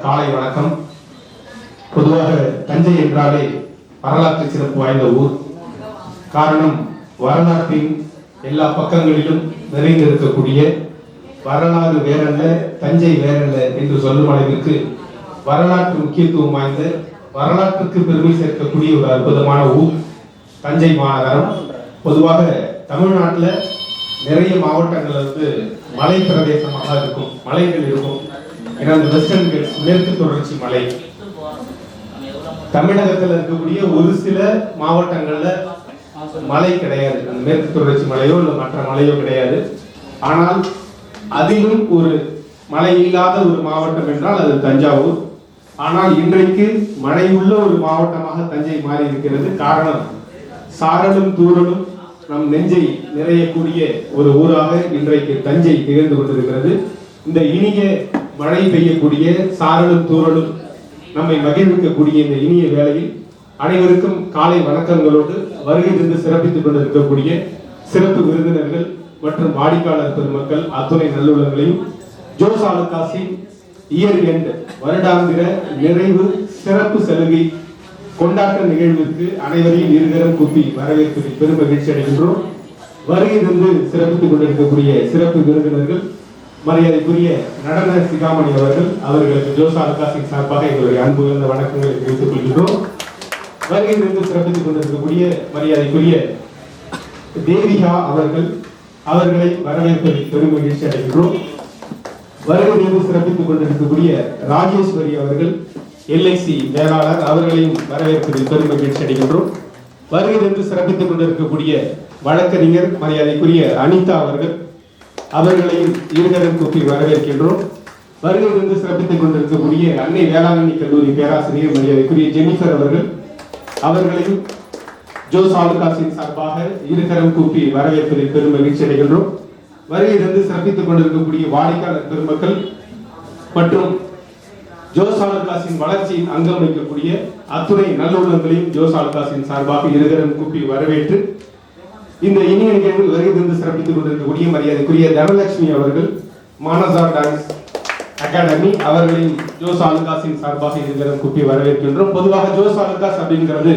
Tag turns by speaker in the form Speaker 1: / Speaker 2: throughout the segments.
Speaker 1: காலை வணக்கம். பொதுவாக தஞ்சை என்றாலே வரலாற்று சிறப்பு வாய்ந்த ஊர். காரணம், வரலாற்றின் எல்லா பக்கங்களிலும் நிறைந்திருக்கக்கூடிய வரலாறு வேறல்ல, தஞ்சை வேறல்ல என்று சொல்லும் அளவிற்கு வரலாற்று முக்கியத்துவம் வாய்ந்த, வரலாற்றுக்கு பெருமை சேர்க்கக்கூடிய ஒரு அற்புதமான ஊர் தஞ்சை மாநகரம். பொதுவாக தமிழ்நாட்டில் நிறைய மாவட்டங்கள் மலை பிரதேசமாக இருக்கும், மலைகள் இருக்கும். ஏன்னா அந்த வெஸ்டர்ன் கட்ஸ், மேற்கு தொடர்ச்சி மலை, தமிழகத்தில் இருக்கக்கூடிய ஒரு சில மாவட்டங்கள்ல மலை கிடையாது. அந்த மேற்கு தொடர்ச்சி மலையோ இல்லை மற்ற மலையோ கிடையாது. ஆனால் அதிலும் ஒரு மழை இல்லாத ஒரு மாவட்டம் என்றால் அது தஞ்சாவூர். ஆனால் இன்றைக்கு மழை உள்ள ஒரு மாவட்டமாக தஞ்சை மாறி இருக்கிறது. காரணம், சாரலும் தூரலும் நம் நெஞ்சை நிறையக்கூடிய ஒரு ஊராக இன்றைக்கு தஞ்சை திகழ்ந்து கொண்டிருக்கிறது. இந்த இனிய மழை பெய்யக்கூடிய, சாரலும் தூரலும் நம்மை மகிழ்விக்கக்கூடிய இந்த இனிய வேளையில் அனைவருக்கும் காலை வணக்கங்களோடு வருகை தந்து சிறப்பித்துக் கொண்டிருக்கக்கூடிய சிறப்பு விருந்தினர்கள் மற்றும் வாடிக்கையாளர் பெருமக்கள் அத்துணை நல்லுள்ளங்களையும் ஜோஸ் ஆலுகாஸின் இயர் எண்ட் வருடாந்திர நிறைவு சிறப்பு சலுகை கொண்டாட்ட நிகழ்விற்கு அனைவரையும் இருகரம் கூப்பி வரவேற்பதில் பெரும் மகிழ்ச்சி அடைகின்றோம். வருகை தந்து சிறப்பித்துக் கொண்டிருக்கக்கூடிய சிறப்பு விருந்தினர்கள் மரியாதைக்குரிய நடன சிகாமணி அவர்களுக்கு ஜோஸ் ஆலுகாஸின் சார்பாக எங்களுடைய அன்பு உயர்ந்த வணக்கங்களை தெரிவித்துக் கொள்கின்றோம். வருகை தந்து சிறப்பித்துக் கொண்டிருக்கக்கூடிய மரியாதைக்குரிய தேவிகா அவர்களை வரவேற்பதில் பெரும் மகிழ்ச்சி அடைகின்றோம். வருகை தந்து சிறப்பித்துக் கொண்டிருக்கக்கூடிய ராஜேஸ்வரி அவர்கள், LIC மேலாளர், அவர்களையும் வரவேற்பதில் பெரும் மகிழ்ச்சி அடைகின்றோம். வருகை தந்து சிறப்பித்துக் கொண்டிருக்கக்கூடிய வழக்கறிஞர் மரியாதைக்குரிய அனிதா அவர்களையும் இருகரம் கூப்பி வரவேற்கின்றோம். வருகை தந்து சிறப்பித்துக் கொண்டிருக்கக்கூடிய அன்னை வேளாங்கண்ணி கல்லூரி பேராசிரியர் மரியாதைக்குரிய ஜெனிஃபர் அவர்களையும் ஜோஸ் ஆலுகாஸின் சார்பாக இருகரம் கூப்பி வரவேற்பதில் பெரும் மகிழ்ச்சி அடைகின்றோம். வருகை தந்து சிறப்பித்துக் கொண்டிருக்கக்கூடிய வாடிக்கையாளர் பெருமக்கள் மற்றும் ஜோஸ் ஆலுகாஸின் வளர்ச்சியின் அங்கம் வைக்கக்கூடிய அத்துணை நல்லுள்ளங்களையும் ஜோஸ் ஆலுகாஸின் சார்பாக இருகரம் கூப்பி வரவேற்று இந்த இனிய நிகழ்வில் வருகை தந்து சிறப்பித்துக் கொண்டிருக்கக்கூடிய மரியாதைக்குரிய தனலட்சுமி அவர்கள், மானசா டான்ஸ் அகாடமி, அவர்களையும் ஜோஸ் ஆலுகாஸின் சார்பாக இருகரம் கூப்பி வரவேற்கின்றோம். பொதுவாக ஜோஸ் ஆலுகாஸ் அப்படிங்கிறது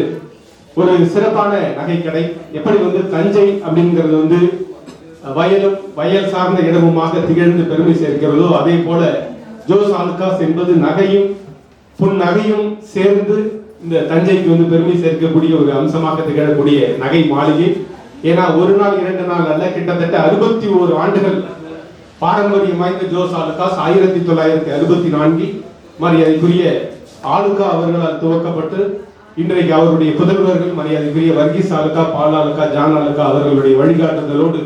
Speaker 1: ஒரு சிறப்பான நகைக்கடை. எப்படி தஞ்சை அப்படிங்கிறது வயல் சார்ந்த இடமுமாக திகழ்ந்து பெருமை சேர்க்கிறதோ, அதே போல ஜோஸ் ஆலுகாஸ் என்பது நகையும் புன்னகையும் சேர்ந்து இந்த தஞ்சைக்கு பெருமை சேர்க்கக்கூடிய ஒரு அம்சமாக திகழக்கூடிய நகை மாளிகை. ஏன்னா ஒரு நாள் 2 நாள் அல்ல, கிட்டத்தட்ட 61 ஆண்டுகள் பாரம்பரியம் வாய்ந்த ஜோஸ் ஆலுகாஸ் 1964 மரியாதைக்குரிய ஆலுகா அவர்களால் துவக்கப்பட்டு இன்றைக்கு அவருடைய புதல்வர்கள் மரியாதைக்குரிய வர்கீஸ் ஆலுகா, பால் ஆலுகா, ஜான் ஆலுகா அவர்களுடைய வழிகாட்டுதலோடு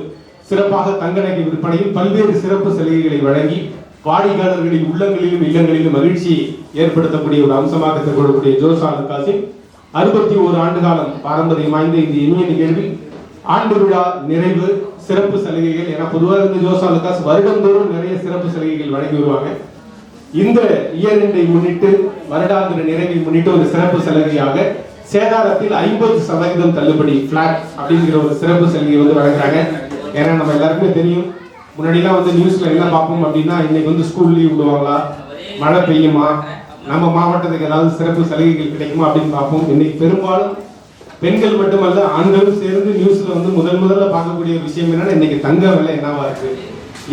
Speaker 1: சிறப்பாக தங்க நகை விற்பனையில் பல்வேறு சிறப்பு சலுகைகளை வழங்கி வாடிக்கையாளர்களின் உள்ளங்களிலும் இல்லங்களிலும் மகிழ்ச்சியை ஏற்படுத்தக்கூடிய ஒரு அம்சமாக திகழக்கூடிய ஜோஸ் ஆலுகாஸின் 61 ஆண்டு காலம் பாரம்பரியம் வாய்ந்த இந்த இனிய நிகழ்வில் ஆண்டு விழா நிறைவு சிறப்பு சலுகைகள். ஏன்னா பொதுவாக இந்த ஜோஸ் ஆலுகாஸ் வருடந்தோறும் நிறைய சிறப்பு சலுகைகள் வழங்கி வருவாங்க. இந்த இயர் எண்டை முன்னிட்டு, வருடாந்திர நிறைவை முன்னிட்டு ஒரு சிறப்பு சலுகையாக சேதாரத்தில் 50% தள்ளுபடி, பிளாட் அப்படிங்கிற ஒரு சிறப்பு சலுகை வழங்குறாங்க. ஏன்னா நம்ம எல்லாருக்குமே தெரியும், முன்னாடிலாம் நியூஸ்ல என்ன பார்ப்போம் அப்படின்னா, இன்னைக்கு ஸ்கூல் லீவ் விடுவாங்களா, மழை பெய்யுமா, நம்ம மாவட்டத்துக்கு ஏதாவது சிறப்பு சலுகைகள் கிடைக்குமா அப்படின்னு பார்ப்போம். இன்னைக்கு பெரும்பாலும் பெண்கள் மட்டுமல்ல, ஆண்களும் சேர்ந்து நியூஸ்ல முதல்ல பார்க்கக்கூடிய விஷயம் என்னன்னா, இன்னைக்கு தங்க விலை என்னவா இருக்கு,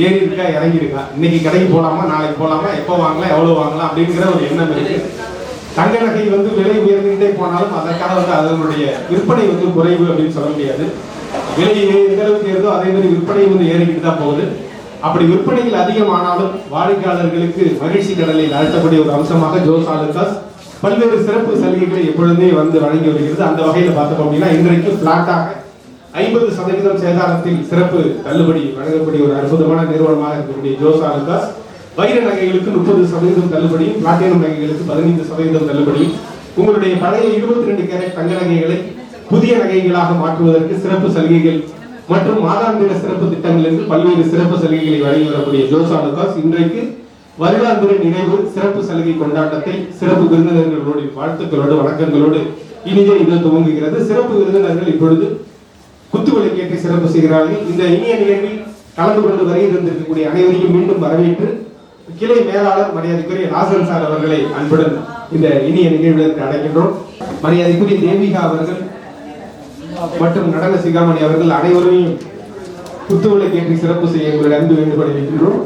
Speaker 1: ஏறி இருக்கா இறங்கி இருக்கா, இன்னைக்கு கடைக்கு போலாமா, நாளைக்கு போலாமா, எப்போ வாங்கலாம், எவ்வளவு வாங்கலாம் அப்படிங்கிற ஒரு எண்ணம் இருக்கு. தங்க நகை விலை உயர்ந்துகிட்டே போனாலும் அதற்காக அதனுடைய விற்பனை குறைவு அப்படின்னு சொல்ல முடியாது. விலை எந்த அளவுக்கு ஏறுதோ அதே மாதிரி விற்பனை ஏறிக்கிட்டு தான் போகுது. அப்படி விற்பனைகள் அதிகமானாலும் வாடிக்கையாளர்களுக்கு மகிழ்ச்சி கடலில் அழுத்தக்கூடிய ஒரு அம்சமாக ஜோஸ் ஆலுகாஸ் பல்வேறு சிறப்பு சலுகைகளை எப்பொழுதுமே வழங்கி வருகிறது. அந்த வகையில பார்த்தோம் அப்படின்னா, இன்றைக்கு பிளாட்டாக 50% சேதாரத்தில் சிறப்பு தள்ளுபடி வழங்கக்கூடிய ஒரு அற்புதமான நிறுவனமாக இருக்கக்கூடிய ஜோஸ் ஆலுகாஸ் வைர நகைகளுக்கு 30% தள்ளுபடியும், பிளாட்டினம் நகைகளுக்கு 15% தள்ளுபடியும், உங்களுடைய பழைய 22 கேரட் தங்க நகைகளை புதிய நகைகளாக மாற்றுவதற்கு சிறப்பு சலுகைகள் மற்றும் மாதாந்திர சிறப்பு திட்டங்கள் என்று பல்வேறு சிறப்பு சலுகைகளை வழங்கி வரக்கூடிய ஜோஸ் ஆலுகாஸ் இன்றைக்கு வருடாந்திர நிறைவு சிறப்பு சலுகை கொண்டாட்டத்தை சிறப்பு விருந்தினர்களோடு வாழ்த்துக்களோடு வணக்கங்களோடு இனிதே துவங்குகிறது. சிறப்பு விருந்தினர்கள் இப்பொழுது குத்துவிளக்கேற்றி சிறப்பு செய்கிறார்கள். இந்த இனிய நிகழ்வில் கலந்து கொண்டு வருகை தந்திருக்கக்கூடிய அனைவரையும் மீண்டும் வரவேற்று கிளை மேலாளர் மரியாதைக்குரிய நாசர் சார் அவர்களை அன்புடன் இந்த இனிய நிகழ்விற்கு அழைக்கின்றோம். மரியாதைக்குரிய தேவிகா அவர்கள் மற்றும் நடன சிகாமணி அவர்கள் அனைவரையும் குத்துவிளக்கு ஏற்றி சிறப்பு செய்ய எங்களுடைய அன்பு வேண்டுகோளை வைக்கின்றோம்.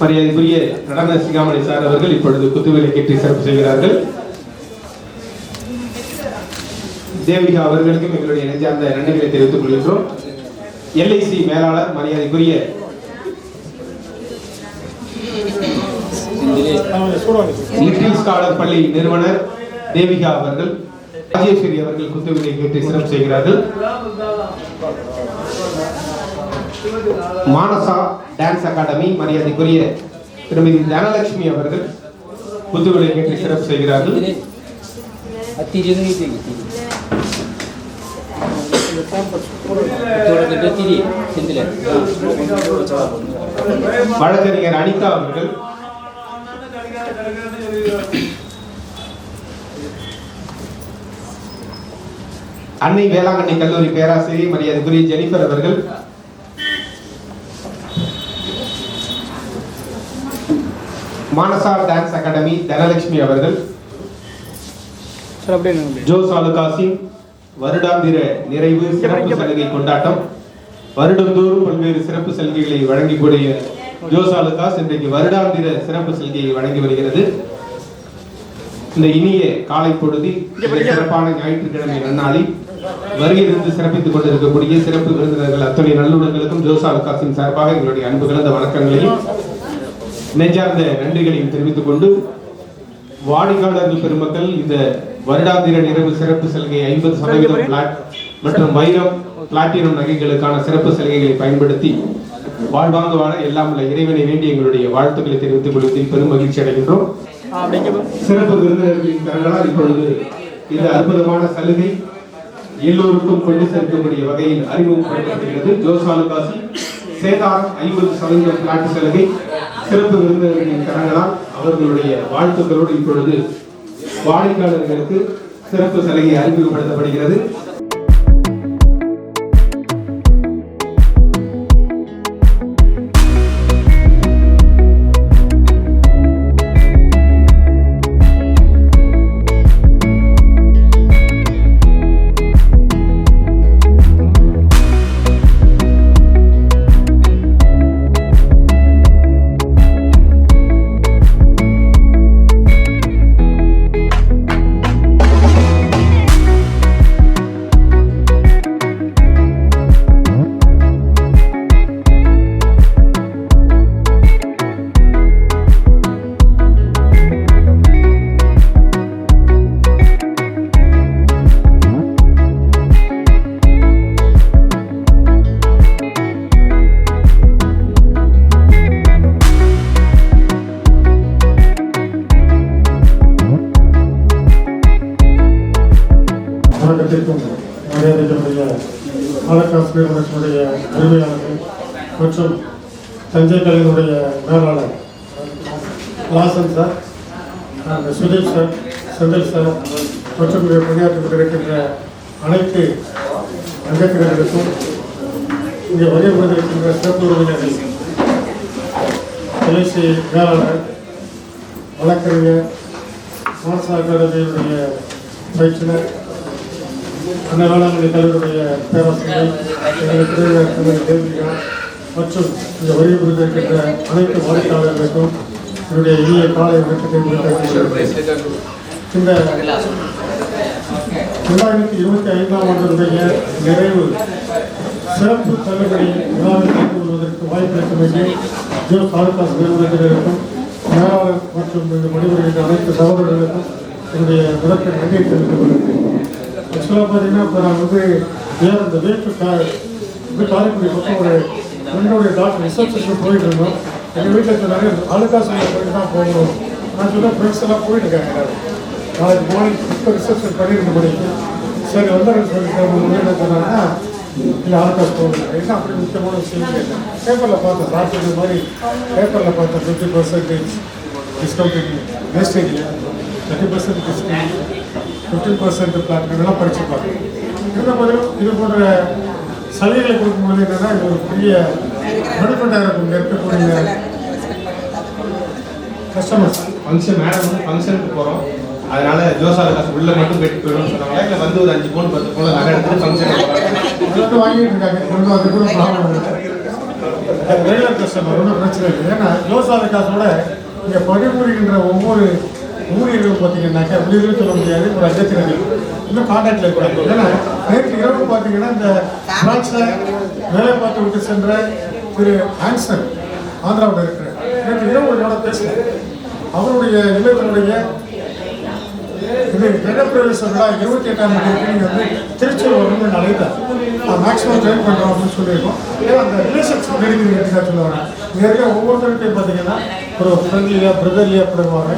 Speaker 1: மரியாதைக்குரிய நடன சிகாமணி சார் அவர்கள் இப்பொழுது குத்துவிளக்கு ஏற்றி சிறப்பு செய்கிறார்கள். தேவிகா அவர்களுக்கும் எங்களுடைய நெஞ்சார்ந்த நன்றிகளை தெரிவித்துக் கொள்கின்றோம். LIC மேலாளர் மரியாதைக்குரிய லிட்டில் ஸ்காலர் பள்ளி நிறுவனர் தேவிகா அவர்கள், ராஜேஸ்வரி அவர்கள் குத்துவிளக்கு ஏற்றி சிறப்பு செய்கிறார்கள். மானசா டான்ஸ் அகாடமி மரியாதைக்குரிய திருமதி தனலட்சுமி அவர்கள் குத்துவிளக்கு ஏற்றி சிறப்பு செய்கிறார்கள். வழக்கறிஞர் அனிதா அவர்கள், அன்னை வேளாங்கண்ணி கல்லூரி பேராசிரியர் மரியாதைக்குரிய ஜெனிஃபர் அவர்கள், மானசா டான்ஸ் அகாடமி தனலட்சுமி அவர்கள், ஜோஸ் அலுகாசின் வருடாந்திர நிறைவு சிறப்பு சலுகை கொண்டாட்டம். வருடந்தோறும் பல்வேறு சிறப்பு சலுகைகளை வழங்கக்கூடிய ஜோஸ் அலுகாஸ் இன்றைக்கு வருடாந்திர சிறப்பு சலுகையை வழங்கி வருகிறது. இந்த இனிய காலை பொழுதில் சிறப்பான ஞாயிற்றுக்கிழமை நன்னாளில் வருகிறது சிறப்பித்துக் கொண்டிருக்கக்கூடிய சிறப்பு விருந்தினர்கள் அத்தனை நல்லுடங்களுக்கும் ஜோஸ் அலுகாஸின் சார்பாக எங்களுடைய அன்பு கலந்த வணக்கங்களையும் நெஞ்சார்ந்த நன்றிகளையும் தெரிவித்துக் கொண்டு, வாடிக்கையாளர்கள் பெருமக்கள் இந்த வருடாந்திர நிறைவு சிறப்பு சலுகை 50% பிளாட் மற்றும் வைரம் பிளாட்டினம் நகைகளுக்கான சிறப்பு சலுகைகளை பயன்படுத்தி வாழ்வாங்க வாழ எல்லாம் உள்ள இறைவனை வேண்டி எங்களுடைய வாழ்த்துக்களை தெரிவித்துக் கொள்வதில் பெரும் மகிழ்ச்சி அடைகின்றோம். சிறப்பு விருந்தினர்களின் கரங்களால் இப்பொழுது இந்த அற்புதமான சலுகை எல்லோருக்கும் கொண்டு சேர்க்கக்கூடிய வகையில் அறிமுகப்படுத்தப்படுகிறது. ஜோஸ் அலுகாசி சேதாரம் 50% பிளாட் சலுகை சிறப்பு விருந்தினர்களின் கரங்களால் அவர்களுடைய வாழ்த்துக்களோடு இப்பொழுது வாடிக்கையாளர்களுக்கு சிறப்பு சலுகை அறிமுகப்படுத்தப்படுகிறது. ஆலக்காஸ் நிறுவனத்தினுடைய உரிமையாளர்கள் மற்றும் தஞ்சை கலையினுடைய மேலாளர் Lawson sir, Sudeep sir, Senthil sir மற்றும் பணியாற்றிக் கொண்டிருக்கின்ற அனைத்து அங்கத்தினர்களுக்கும் இங்கே வரிய கொண்டிருக்கின்ற சிறப்பு உறவினர்கள், LIC மேலாளர், வழக்கறிஞர், மானசா அகாடமியினுடைய பயிற்றுனர், அன்னை வேளாங்கண்ணி கல்லூரியுடைய பேராசிரியர், எங்களுடைய திருமதி தேவிகா மற்றும் இந்த வரிய கொண்டிருக்கின்ற அனைத்து வாடிக்கையாளர்களுக்கும் என்னுடைய இனிய காலை வணக்கத்தை இந்த 2025ஆம் ஆண்டினுடைய நிறைவு சிறப்பு தள்ளுபடி விழாவில் கலந்து கொள்வதற்கு வாய்ப்பளிக்க வேண்டிய ஜோஸ் அலுகாஸ் நிறுவனத்தினருக்கும் மேலாளர் மற்றும் இந்த பணிபுரிகின்ற அனைத்து சகோதரர்களுக்கும் என்னுடைய விளக்க நன்றியை தெரிவித்துக் கொள்கிறேன். ஆக்சுவலாக பார்த்தீங்கன்னா இப்போ நான் இந்த வீட்டு காரைக்குடி பக்கம் ஒரு என்னுடைய டாக்டர் ரிசப்ஷன் போயிட்டு இருந்தோம். எங்கள் வீட்டில் நிறைய அலுகாஸ் போயிட்டு தான் போகணும். நான் சொல்ல ஃப்ரெண்ட்ஸ் எல்லாம் போயிட்டு இருக்காங்க. நாளைக்கு மார்னிங் இப்போ ரிசப்ஷன் 12 மணிக்கு சரி வந்துடுறேன்னு சொல்லிட்டு என்ன சொன்னாங்கன்னா இல்லை அலுகாஸ் போகணும். என்ன அப்படி முக்கியமான விஷயம் கேட்டேன். பேப்பரில் பார்த்தேன், டாக்டர் மாதிரி பேப்பரில் பார்த்தேன் 50% டிஸ்கவுண்ட் வேஸ்டேஜ், 30% டிஸ்கவுண்ட், 15% பிளாட் இதெல்லாம் படிச்சுப்பாங்க. இருந்த போதிலும் இது போன்ற சலுகைகளை கொடுக்கும்போது என்னென்னா இது ஒரு பெரிய
Speaker 2: நடுப்பட்டாருக்கும் இருக்கக்கூடிய கஸ்டமர்ஸ்
Speaker 1: ஃபங்க்ஷன் மேடம் வந்து ஃபங்க்ஷனுக்கு போகிறோம், அதனால ஜோசால காசு உள்ள மட்டும் போயிட்டு போயிடும்னு சொன்னாங்களா, இல்லை வந்து ஒரு 5 பவுன் 10 பவுன் நகை எடுத்துட்டு ஃபங்க்ஷன்
Speaker 2: வாங்கிட்டு இருக்காங்க. ஒன்றும் அது கூட ப்ராப்ளம் இல்லை. ரெகுலர் கஸ்டமர் ஒன்றும் பிரச்சனை இல்லை. ஏன்னா ஜோசால காசோட இங்கே பணிபுரிகின்ற ஒவ்வொரு ஊழியர்களும் பார்த்தீங்கன்னாக்கா வெளியிலும் சொல்ல முடியாது, ஒரு அஜத்தினர்கள் இன்னும் கான்டாக்டில் இருக்கிறாங்க. ஏன்னா நேற்று இரவு பார்த்தீங்கன்னா இந்த பிரான்ச்சில் வேலை பார்த்து விட்டு சென்ற திரு ஆன்சன் ஆந்திராவில் இருக்கிற நேற்று இரவு என்னோட பேசினேன். அவருடைய இல்லத்தினுடைய இது கிரகப்பிரவேச விழா 28ஆம் தேதி நீங்கள் வந்து திருச்சூர் வரணும்னு அழைத்தார். மேக்ஸிமம் ட்ரெயின் பண்ணுறோம் அப்படின்னு சொல்லியிருக்கோம். ஏன்னா அந்த ரிலேஷன்ஷிப் நெருங்கி சொல்லுவாங்க. இங்கே இருக்க ஒவ்வொருத்தருக்கையும் பார்த்தீங்கன்னா ஒரு ஃப்ரெண்ட்லியாக பிரதர்லியாக படுவாங்க.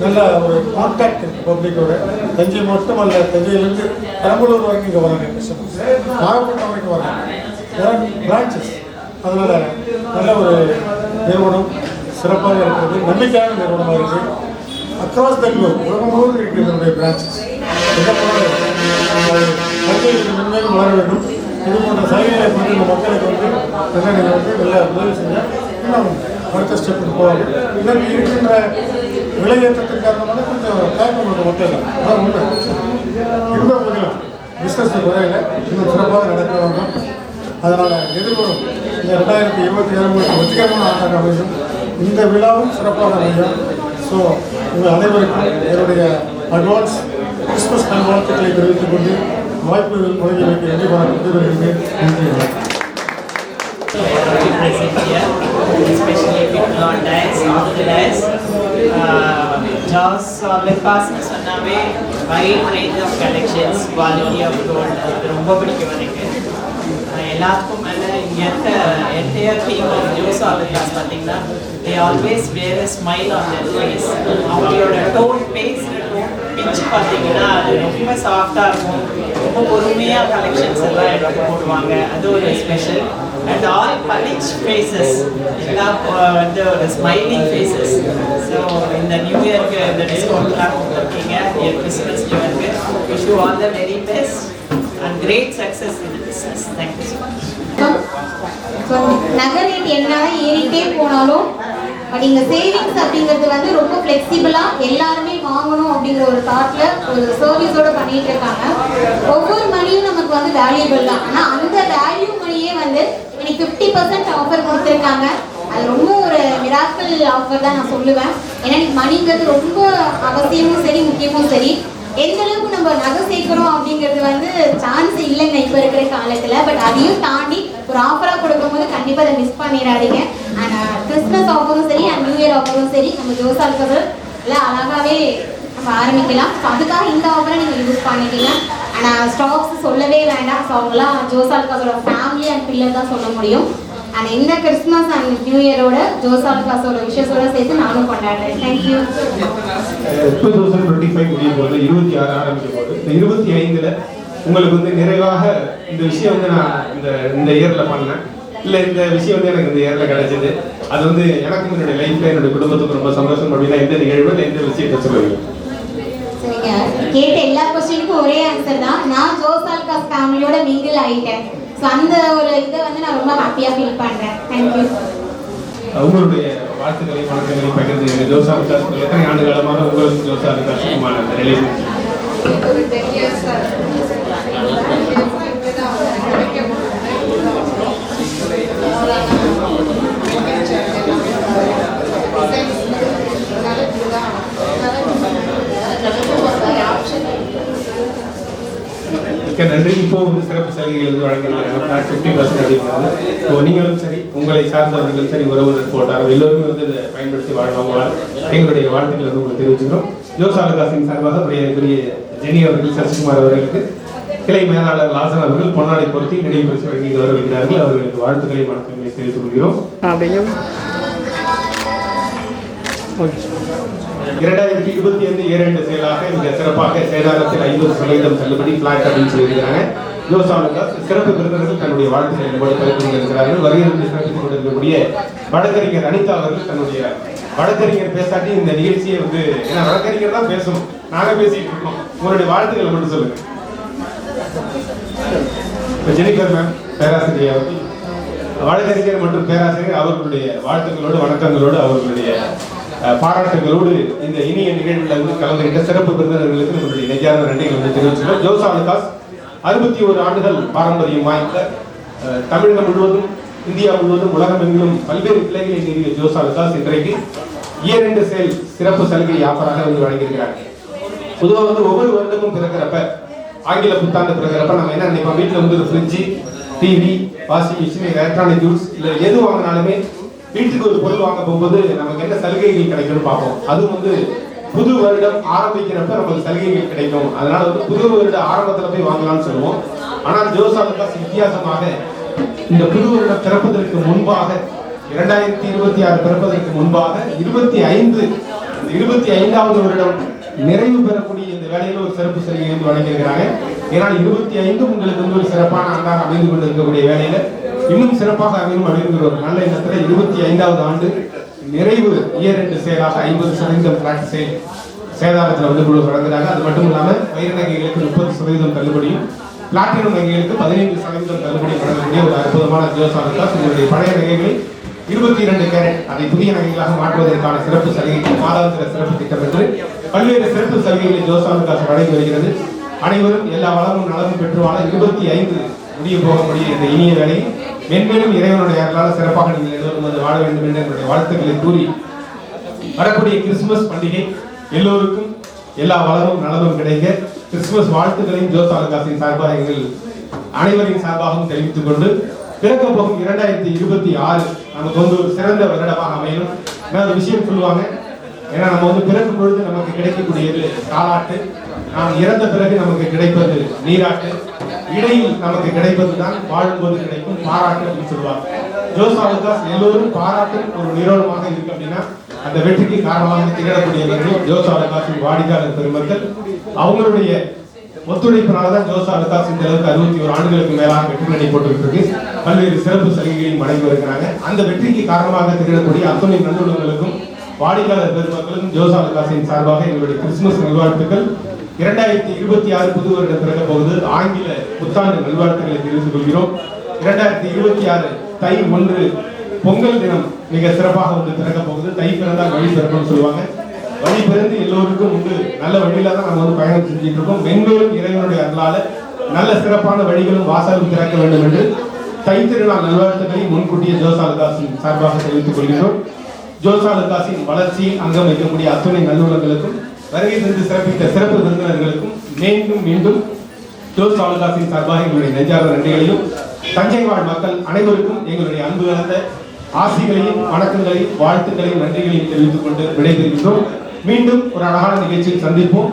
Speaker 2: நல்ல ஒரு கான்டாக்ட் பப்ளிக்கோட. தஞ்சை மட்டும் அல்ல, தஞ்சையிலேருந்து பெரம்பலூர் வரைக்கும் இங்கே வராங்க கஸ்டமர்ஸ், நாகப்பட்டினம் வரைக்கும் வராங்க, பிரான்ச்சஸ். அதனால் நல்ல ஒரு நிறுவனம் சிறப்பாக இருக்கிறது, நம்பிக்கையான நிறுவனமாக இருக்குது. அக்ராஸ் த குளோப் உலகம் முழுவதும் இருக்கிறது என்னுடைய பிரான்ச்சஸ். எங்கே போனாலும் தஞ்சைக்கு மென்மேலும் வளர வேண்டும். இது போன்ற சலுகைகளை கொண்டு இந்த மக்களுக்கு வந்து நீங்கள் வந்து நல்ல உதவி செஞ்சால் இன்னும் அடுத்த ஸ்டெப்புக்கு போவாங்க. இதற்கு இருக்கின்ற விலையேற்றத்தின் காரணமாக கொஞ்சம் தயக்கம் கொண்ட மக்கள் அதான் உண்மை. இருந்த போதிலும் பிஸ்னஸ் குறையில இன்னும் சிறப்பாக நடக்க வேண்டும். அதனால் எதிர்வரும் இந்த 2027 வெற்றிகரமான ஆண்டாக அமையும். இந்த விழாவும் சிறப்பாக அமையும். ஸோ உங்கள் அனைவருக்கும் என்னுடைய அட்வான்ஸ் கிறிஸ்மஸ் நல்வாழ்த்துக்களை தெரிவித்துக் கொண்டு வாய்ப்பு வழங்கி வைக்க வேண்டிய வருகிறேன். நன்றி.
Speaker 3: Especially people on diets, off the diets. Jaws Olympas சொன்னாவே wide range of collections, quality of gold, ரொம்ப பிடிக்கும் எனக்கு. எல்லாத்துக்கும் மேலே இங்கே என்டையர் டீம் ஆஃப் ஜோஸ் ஆலிகாஸ் பார்த்தீங்கன்னா they always wear a smile on their face. அவங்களோட டோன் பேசுகிற டோன் பிச் பார்த்தீங்கன்னா அது ரொம்ப சாஃப்டாக இருக்கும். ரொம்ப பொறுமையாக கலெக்ஷன்ஸ் எல்லாம் எடுத்து போடுவாங்க. அது ஒரு ஸ்பெஷல். அண்ட் ஆல் பலிச் ஃபேஸஸ் எல்லாம் வந்து ஒரு ஸ்மைலிங் ஃபேஸஸ். ஸோ இந்த நியூ இயருக்கு இந்த டிஸ்கவுண்ட்லாம் கொடுத்துருக்கீங்க. கிறிஸ்மஸ் நியூ இயருக்கு wish you all the very best and great success in the business. Thank you so much.
Speaker 4: நகை ரேட் என்னதான் ஏறிட்டே போனாலும் பட் இங்கே சேவிங்ஸ் அப்படிங்கிறது வந்து ரொம்ப ஃப்ளெக்சிபிளாக எல்லாருமே வாங்கணும் அப்படிங்கிற ஒரு தாட்டில் ஒரு சர்வீஸோடு பண்ணிகிட்டு இருக்காங்க. ஒவ்வொரு மணியும் நமக்கு வந்து வேல்யூபிள் தான். ஆனால் அந்த வேல்யூ மணியே வந்து எனக்கு 50% ஆஃபர் கொடுத்துருக்காங்க. அது ரொம்ப ஒரு மிராக்கிள் ஆஃபர் தான் நான் சொல்லுவேன். ஏன்னா எனக்கு மணிங்கிறது ரொம்ப அவசியமும் சரி முக்கியமும் சரி. எந்த அளவுக்கு நம்ம நகை சேர்க்கணும் அப்படிங்கிறது வந்து சான்ஸ் இல்லைங்க இப்போ இருக்கிற காலத்தில். பட் அதையும் தாண்டி ஒரு ஆஃபராக கொடுக்கும்போது கண்டிப்பாக அதை மிஸ் பண்ணிடாதீங்க. அண்ட் கிறிஸ்மஸ் ஆஃபரும் சரி அண்ட் நியூ இயர் ஆஃபரும் சரி நம்ம ஜோஸ் ஆல்காஸ் எல்லாம் அழகாகவே நம்ம ஆரம்பிக்கலாம். ஸோ அதுக்காக இந்த ஆஃபரை நீங்கள் யூஸ் பண்ணிக்கலாம். அண்ட் ஸ்டாக்ஸ் சொல்லவே வேண்டாம். ஸோ அவங்களாம் ஜோஸ் ஆல்காஸோட ஃபேமிலி அண்ட் பில்லர் தான் சொல்ல முடியும். அண்ட் இந்த கிறிஸ்மஸ் அண்ட் நியூ இயரோட ஜோஸ் ஆல்காஸோட விஷயத்தோட சேர்த்து நானும் கொண்டாடுறேன். தேங்க்யூ.
Speaker 1: 2025 முடியும் போது 26 ஆரம்பிக்கும் போது இந்த 25ல் உங்களுக்கு வந்து நிறைவாக இந்த விஷயம் வந்து நான் இந்த இயரில் பண்ணேன், இல்லை இந்த விஷயம் வந்து எனக்கு இந்த இயரில் கிடைச்சது, அது வந்து எனக்கும் என்னுடைய லைஃப்பில் என்னுடைய குடும்பத்துக்கு ரொம்ப சந்தோஷம் அப்படின்னா எந்த நிகழ்வு எந்த விஷயத்தை சொல்லுவீங்க?
Speaker 4: சரிங்க, கேட்ட எல்லா கொஸ்டினுக்கும் ஒரே ஆன்சர் தான். நான் ஜோஸ் ஆல்காஸ் ஃபேமிலியோட மிங்கிள் ஆகிட்டேன். ஸோ அந்த ஒரு இதை வந்து நான் ரொம்ப ஹாப்பியாக ஃபீல் பண்ணுறேன். தேங்க்யூ.
Speaker 1: உங்களுடைய வாழ்த்துக்களை வணக்கங்களை பகிர்ந்து ஜோஸ் ஆல்காஸ் எத்தனை ஆண்டு காலமாக உங்களுக்கு ஜோஸ் ஆல்காஸுக்குமான அந்த ரிலேஷன்ஷிப்? நன்றி. இப்போ வந்து சிறப்பு சலுகைகள் வந்து வழங்கினாங்க 50% அப்படிங்கிறது. ஸோ நீங்களும் சரி உங்களை சார்ந்தவர்களும் சரி உறவினர் போட்டார்கள் எல்லோருமே வந்து இதை பயன்படுத்தி வாழ்வாங்க. எங்களுடைய வாழ்த்துக்களை வந்து உங்களுக்கு தெரிவிச்சுக்கிறோம். ஜோஸ் ஆல்காஸின் சார்பாக பெரிய ஜெனி அவர்கள், சசிகுமார் அவர்களுக்கு, கிளை மேலாளர் லாசன் அவர்கள் பொன்னாடை பொருத்தி நினைவு பரிசு வழங்கி வருகிறார்கள். அவர்களுக்கு வாழ்த்துக்களை வணக்கங்களை தெரிவித்துக் கொள்கிறோம். 2025 ஏழு செயலாக மிக சிறப்பாக சேதாரத்தில் 50% தள்ளுபடி பிளாட் அப்படின்னு சொல்லியிருக்கிறாங்க. ஜோஸ் ஆல்காஸ் சிறப்பு விருந்தினர்கள் தன்னுடைய வாழ்த்துக்களை பகிர்ந்து இருக்கிறார்கள். வருகிறது சிறப்பித்துக் கொண்டிருக்கக்கூடிய வழக்கறிஞர் அனிதா அவர்கள் தன்னுடைய வழக்கறிஞர் பேசாட்டி இந்த நிகழ்ச்சியை வந்து ஏன்னா வழக்கறிஞர் தான் பேசணும், நாங்கள் பேசிட்டு இருக்கோம். உங்களுடைய வாழ்த்துக்களை மட்டும் சொல்லுங்க. ஜெனிஃபர் மேம் பேராசிரியர் அவர்கள். வழக்கறிஞர் மற்றும் பேராசிரியர் அவர்களுடைய வாழ்த்துக்களோடு வணக்கங்களோடு அவர்களுடைய பாராட்டுகளோடு இந்த இனிய நிகழ்வில் வந்து கலந்துகிட்ட சிறப்பு விருந்தினர்களுக்கு நம்மளுடைய நெஞ்சார்ந்த நன்றிகள் வந்து தெரிவிச்சுள்ளோம். ஜோஸ் ஆலுகாஸ் 61 ஆண்டுகள் பாரம்பரியம் வாய்ந்த தமிழகம் முழுவதும் இந்தியா முழுவதும் உலகமெங்கிலும் பல்வேறு கிளைகளை நிறுவிய ஜோஸ் ஆலுகாஸ் இன்றைக்கு இயர் எண்ட் சேல் சிறப்பு சலுகை ஆஃபராக வந்து வழங்கியிருக்கிறாங்க. பொதுவாக வந்து ஒவ்வொரு வருடமும் பிறக்கிறப்ப ஆங்கில புத்தாண்டு பிறக்கிறப்ப நம்ம என்ன நினைப்போம், வீட்டில் வந்து ஒரு fridge, TV, washing machine, electronic goods இல்லை எது வாங்கினாலுமே வீட்டுக்கு ஒரு பொருள் வாங்க போகும்போது நமக்கு என்ன சலுகைகள் கிடைக்கும்னு பார்ப்போம். அதுவும் வந்து புது வருடம் ஆரம்பிக்கிறப்ப நமக்கு சலுகைகள் கிடைக்கும். அதனால வந்து புது வருட ஆரம்பத்தில் போய் வாங்கலாம்னு சொல்லுவோம். ஆனால் ஜோஸ் ஆலுகாஸ் வித்தியாசமாக இந்த புது வருடம் பிறப்பதற்கு முன்பாக 2026 பிறப்பதற்கு முன்பாக 25வது வருடம் நிறைவு பெறக்கூடிய இந்த வேலையில ஒரு சிறப்பு சலுகை வந்து வழங்கியிருக்கிறாங்க. ஏன்னால் 25 உங்களுக்கு வந்து ஒரு சிறப்பான ஆண்டாக அமைந்து கொண்டு இருக்கக்கூடிய வேலையில இன்னும் சிறப்பாக அமையும் அப்படிங்கிற ஒரு நல்ல எண்ணத்தில் 25வது ஆண்டு நிறைவு இயர் எண்ட் சேலாக 50% பிளாட் சேல் சேதாரத்தில் வந்து குழு வழங்குறாங்க. அது மட்டும் இல்லாமல் வைர நகைகளுக்கு 30% தள்ளுபடியும், பிளாட்டினம் நகைகளுக்கு 15% தள்ளுபடி வழங்கக்கூடிய ஒரு அற்புதமான ஜோஸ் ஆலுகாஸ் உங்களுடைய பழைய நகைகளை 22 கேரட் அதை புதிய நகைகளாக மாற்றுவதற்கான சிறப்பு சலுகை மாதாந்திர சிறப்பு திட்டம் என்று பல்வேறு சிறப்பு சலுகைகளை ஜோஸ் ஆலுகாஸ் வழங்கி வருகிறது. அனைவரும் எல்லா வளமும் நலமும் பெற்று வாழ 25 முடிய போகக்கூடிய இந்த இனிய வேலை மென்மேலும் இறைவனுடைய அருளால் சிறப்பாக நீங்கள் எல்லோரும் வந்து வாழ வேண்டும் என்று என்னுடைய வாழ்த்துக்களை கூறி வரக்கூடிய கிறிஸ்துமஸ் பண்டிகை எல்லோருக்கும் எல்லா வளமும் நலமும் கிடைக்க கிறிஸ்துமஸ் வாழ்த்துக்களையும் ஜோஸ் ஆலுகாஸின் சார்பாக எங்கள் அனைவரின் சார்பாகவும் தெரிவித்துக் கொண்டு பிறக்க போகும் 2026 நமக்கு வந்து ஒரு சிறந்த வருடமாக அமையும். ஒரு விஷயம் சொல்லுவாங்க, ஏன்னா நம்ம வந்து பிறக்கும் பொழுது நமக்கு கிடைக்கக்கூடியது தாலாட்டு, நாம் இறந்த பிறகு நமக்கு கிடைப்பது நீராட்டு, இடையில் நமக்கு கிடைப்பது தான் வாழும்போது கிடைக்கும் பாராட்டு அப்படின்னு சொல்லுவாங்க. ஜோஸ் ஆலுகாஸ் எல்லோரும் பாராட்டும் ஒரு நிறுவனமாக இருக்கு அப்படின்னா அந்த வெற்றிக்கு காரணமாக திகழக்கூடியவர்கள் ஜோஸ் ஆலுகாஸின் வாடிக்கையாளர் பெருமக்கள். அவங்களுடைய ஒத்துழைப்பினால்தான் ஜோஸ் ஆலுகாஸ் இந்த அளவுக்கு 61 ஆண்டுகளுக்கு மேலாக வெற்றி நடை போட்டுக்கிட்டு இருக்கு. பல்வேறு சிறப்பு சலுகைகளையும் வழங்கி வருகிறாங்க. அந்த வெற்றிக்கு காரணமாக திகழக்கூடிய அத்துணை நல்லுள்ளங்களுக்கும் வாடிக்கையாளர் பெருமக்களுக்கும் ஜோஸ் ஆலுகாஸின் சார்பாக எங்களுடைய கிறிஸ்துமஸ் நல்வாழ்த்துக்கள். 2026 புது வருடம் பிறக்க போகுது. ஆங்கில புத்தாண்டு நல்வாழ்த்துக்களை தெரிவித்துக் கொள்கிறோம். 2026 தை 1 பொங்கல் தினம் மிக சிறப்பாக வந்து பிறக்க போகுது. தை பிறந்தால் வழி பிறக்கும்னு சொல்லுவாங்க. வழி பிறந்து எல்லோருக்கும் உண்டு நல்ல வழியில தான் நம்ம வந்து பயணம் செஞ்சுட்டு இருக்கோம். மென்மேலும் இறைவனுடைய அருளால நல்ல சிறப்பான வழிகளும் வாசலும் திறக்க வேண்டும் என்று தை திருநாள் நல்வாழ்த்துக்களை முன்கூட்டிய ஜோஸ் ஆலுகாஸின் சார்பாக தெரிவித்துக் கொள்கிறோம். ஜோஸ் ஆலுகாஸின் வளர்ச்சியில் அங்கம் வைக்கக்கூடிய அத்துணை நல்லுள்ளங்களுக்கும் வருகை தந்து சிறப்பித்த சிறப்பு விருந்தினர்களுக்கும் மீண்டும் மீண்டும் ஜோஸ் ஆலுகாஸின் சார்பாக எங்களுடைய நெஞ்சார்ந்த நன்றிகளையும் தஞ்சை வாழ் மக்கள் அனைவருக்கும் எங்களுடைய அன்பு கலந்த ஆசிகளையும் வணக்கங்களையும் வாழ்த்துக்களையும் நன்றிகளையும் தெரிவித்துக் கொண்டு விடைபெறுகின்றோம். மீண்டும் ஒரு அழகான நிகழ்ச்சியில் சந்திப்போம்.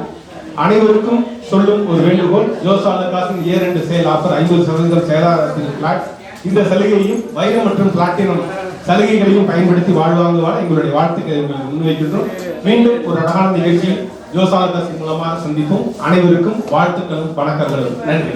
Speaker 1: அனைவருக்கும் சொல்லும் ஒரு வேண்டுகோள், ஜோஸ் ஆலுகாஸின் இயர் எண்ட் சேல் ஆஃபர் 50% சேதாரத்தில் பிளாட் இந்த சலுகையையும் வைரம் மற்றும் பிளாட்டினம் சலுகைகளையும் பயன்படுத்தி வாழ்வாங்க வாழ எங்களுடைய வாழ்த்துக்களை முன்வைக்கின்றோம். மீண்டும் ஒரு அழகான நிகழ்ச்சியில் ஜோஸ் ஆலுகாஸின் மூலமாக சந்திப்போம். அனைவருக்கும் வாழ்த்துக்களும் வணக்கங்களும். நன்றி.